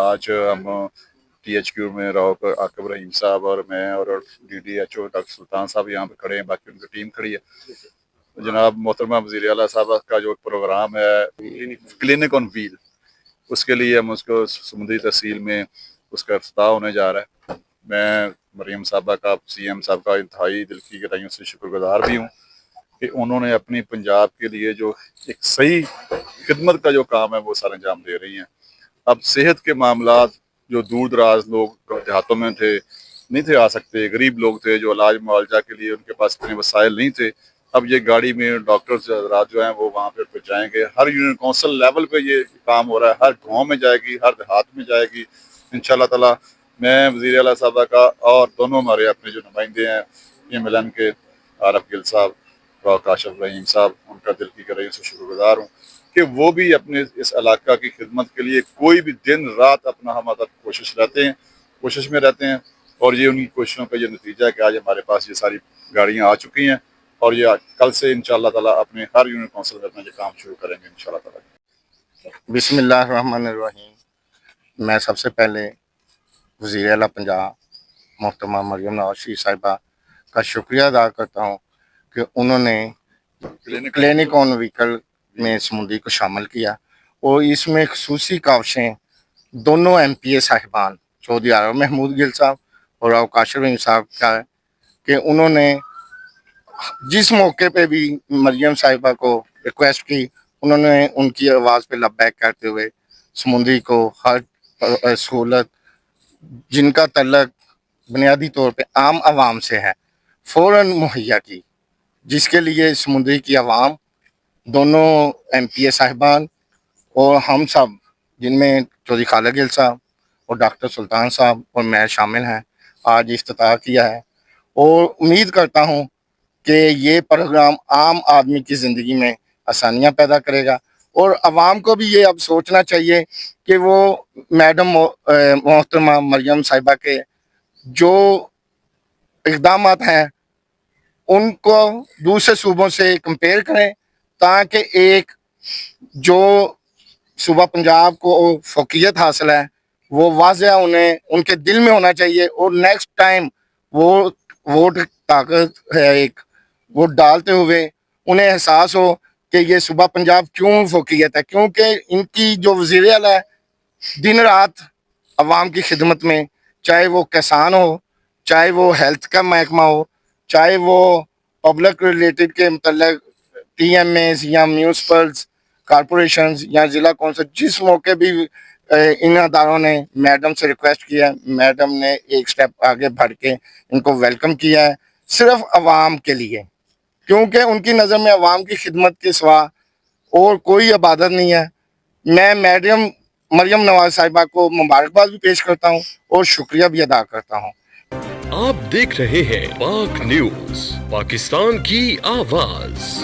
آج ہم THQ میں راؤ عاقب رحیم صاحب اور میں اور DDHO ڈاکٹر سلطان صاحب یہاں پہ کھڑے ہیں، باقی ان کی ٹیم کھڑی ہے۔ جناب محترمہ وزیر اعلیٰ صاحب کا جو پروگرام ہے کلینک آن ویل، اس کے لیے ہم اس کو سمندری تحصیل میں اس کا افتتاح ہونے جا رہا ہے۔ میں مریم صاحبہ کا CM صاحب کا انتہائی دل کی گہرائیوں سے شکر گزار بھی ہوں کہ انہوں نے اپنی پنجاب کے لیے جو ایک صحیح خدمت کا جو کام ہے وہ سر انجام دے رہی ہیں۔ اب صحت کے معاملات جو دور دراز لوگ دیہاتوں میں تھے، نہیں تھے آ سکتے، غریب لوگ تھے جو علاج معالجہ کے لیے ان کے پاس اتنے وسائل نہیں تھے، اب یہ گاڑی میں ڈاکٹرز حضرات جو ہیں وہ وہاں پہ جائیں گے۔ ہر یونین کونسل لیول پہ یہ کام ہو رہا ہے، ہر گاؤں میں جائے گی، ہر دیہات میں جائے گی انشاءاللہ تعالی۔ میں وزیر اعلیٰ صاحبہ کا اور دونوں ہمارے اپنے جو نمائندے ہیں MLN کے عارف گل صاحب اور کاشف رحیم صاحب، ان کا دل کی گہرائیوں سے شکر گزار ہوں کہ وہ بھی اپنے اس علاقہ کی خدمت کے لیے کوئی بھی دن رات اپنا ہم کوشش میں رہتے ہیں، اور یہ ان کی کوششوں کا یہ نتیجہ ہے کہ آج ہمارے پاس یہ ساری گاڑیاں آ چکی ہیں، اور یہ کل سے انشاءاللہ تعالیٰ اپنے ہر یونین کونسل میں اپنا یہ کام شروع کریں گے انشاءاللہ تعالیٰ۔ بسم اللہ الرحمن الرحیم۔ میں سب سے پہلے وزیر اعلیٰ پنجاب محترمہ مریم نواز شریف صاحبہ کا شکریہ ادا کرتا ہوں کہ انہوں نے کلینک آن وہیکل میں سمندری کو شامل کیا، اور اس میں خصوصی کاوشیں دونوں MPA صاحبان چودھری عارف محمود گل صاحب اور راؤ کاشف رحیم صاحب کا ہے کہ انہوں نے جس موقع پہ بھی مریم صاحبہ کو ریکویسٹ کی، انہوں نے ان کی آواز پہ لبیک کرتے ہوئے سمندری کو ہر سہولت جن کا تعلق بنیادی طور پہ عام عوام سے ہے فوراً مہیا کی، جس کے لیے سمندری کی عوام، دونوں MPA صاحبان اور ہم سب، جن میں چودھری خالد گل صاحب اور ڈاکٹر سلطان صاحب اور میں شامل ہیں، آج افتتاح کیا ہے، اور امید کرتا ہوں کہ یہ پروگرام عام آدمی کی زندگی میں آسانیاں پیدا کرے گا، اور عوام کو بھی یہ اب سوچنا چاہیے کہ وہ میڈم محترمہ مریم صاحبہ کے جو اقدامات ہیں ان کو دوسرے صوبوں سے کمپیئر کریں، تاکہ ایک جو صوبہ پنجاب کو فوقیت حاصل ہے وہ واضح انہیں ان کے دل میں ہونا چاہیے، اور نیکسٹ ٹائم وہ ووٹ طاقت ہے ایک ووٹ ڈالتے ہوئے انہیں احساس ہو کہ یہ صوبہ پنجاب کیوں فوقیت ہے، کیونکہ ان کی جو وزیر اعلیٰ ہے دن رات عوام کی خدمت میں، چاہے وہ کسان ہو، چاہے وہ ہیلتھ کا محکمہ ہو، چاہے وہ پبلک ریلیٹڈ کے متعلق TMAs یا میونسپلز کارپوریشنز یا ضلع کونسل، جس موقع بھی ان اداروں نے میڈم سے ریکویسٹ کیا ہے، میڈم نے ایک سٹیپ آگے بڑھ کے ان کو ویلکم کیا ہے، صرف عوام کے لیے، کیونکہ ان کی نظر میں عوام کی خدمت کے سوا اور کوئی عبادت نہیں ہے۔ میں مریم نواز صاحبہ کو مبارکباد بھی پیش کرتا ہوں اور شکریہ بھی ادا کرتا ہوں۔ آپ دیکھ رہے ہیں پاک نیوز، پاکستان کی آواز۔